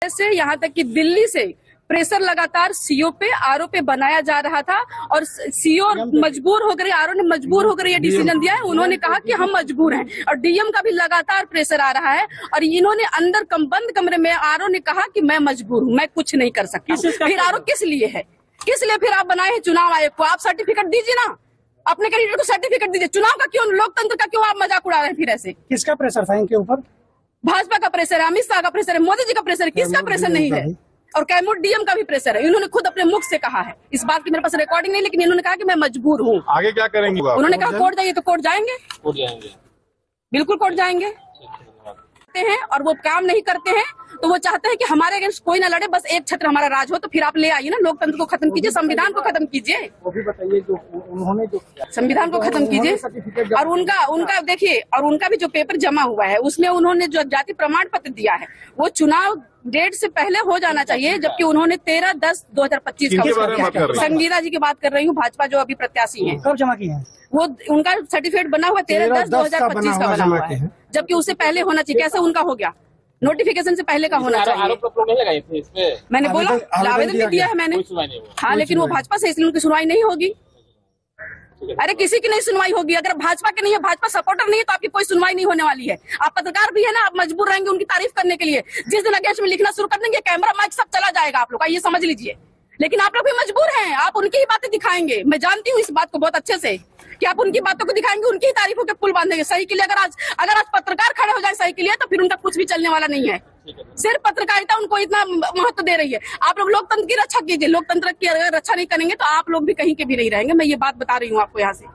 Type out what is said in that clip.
से यहाँ तक कि दिल्ली से प्रेशर लगातार सीओ पे, आरओ पे बनाया जा रहा था और सीओ मजबूर होकर, आरओ ने मजबूर होकर ये डिसीजन दिया है। उन्होंने कहा कि हम मजबूर हैं और डीएम का भी लगातार प्रेशर आ रहा है और इन्होंने अंदर बंद कमरे में आरओ ने कहा कि मैं मजबूर हूँ, मैं कुछ नहीं कर सकता। फिर आरओ किस लिए है, किस लिए फिर आप बनाए हैं चुनाव आयोग को? आप सर्टिफिकेट दीजिए ना, अपने कैंडिडेट को सर्टिफिकेट दीजिए। चुनाव का क्यों, लोकतंत्र का क्यों आप मजाक उड़ा रहे हैं? फिर ऐसे किसका प्रेशर था इनके ऊपर? भाजपा का प्रेशर है, अमित शाह का प्रेशर है, मोदी जी का प्रेशर है, किसका प्रेशर नहीं है? और कैमूर डीएम का भी प्रेशर है। इन्होंने खुद अपने मुख से कहा है, इस बात की मेरे पास रिकॉर्डिंग नहीं, लेकिन इन्होंने कहा कि मैं मजबूर हूँ। आगे क्या करेंगे? उन्होंने कहा कोर्ट जाइए, तो कोर्ट जाएंगे, बिल्कुल कोर्ट जाएंगे हैं। और वो काम नहीं करते हैं तो वो चाहते हैं कि हमारे अगेंस्ट कोई ना लड़े, बस एक छत्र हमारा राज हो। तो फिर आप ले आइए ना, लोकतंत्र को खत्म कीजिए, संविधान को खत्म कीजिए। वो भी बताइए जो उन्होंने जो संविधान को खत्म कीजिए। और उनका देखिए, और उनका भी जो पेपर जमा हुआ है उसमें उन्होंने जो जाति प्रमाण पत्र दिया है वो चुनाव डेट से पहले हो जाना चाहिए, जबकि उन्होंने 13/10/2025 का। संगीता जी की बात कर रही हूँ, भाजपा जो अभी प्रत्याशी है। कब जमा किए हैं? वो उनका सर्टिफिकेट बना हुआ 13/10/2025 का बना हुआ है, जबकि उससे पहले होना चाहिए। कैसे उनका हो गया? नोटिफिकेशन से पहले का होना चाहिए। मैंने बोला आवेदन भी दिया है मैंने, हाँ, लेकिन वो भाजपा से, इसलिए उनकी सुनवाई नहीं होगी। अरे किसी की नहीं सुनवाई होगी, अगर भाजपा के नहीं है, भाजपा सपोर्टर नहीं है, तो आपकी कोई सुनवाई नहीं होने वाली है। आप पत्रकार भी है ना, आप मजबूर रहेंगे उनकी तारीफ करने के लिए। जिस दिन अगेंस्ट में लिखना शुरू कर देंगे, कैमरा माइक सब चला जाएगा आप लोग का, ये समझ लीजिए। लेकिन आप लोग भी मजबूर हैं, आप उनकी ही बातें दिखाएंगे। मैं जानती हूँ इस बात को बहुत अच्छे से कि आप उनकी बातों को दिखाएंगे, उनकी ही तारीफों के पुल बांधेंगे। सही के लिए अगर आज पत्रकार खड़े हो जाए सही के लिए, तो फिर उनका कुछ भी चलने वाला नहीं है। सिर्फ पत्रकारिता उनको इतना महत्व दे रही है। आप लोग लोकतंत्र की रक्षा कीजिए, लोकतंत्र की अगर रक्षा नहीं करेंगे तो आप लोग भी कहीं के भी नहीं रहेंगे। मैं ये बात बता रही हूँ आपको यहाँ से।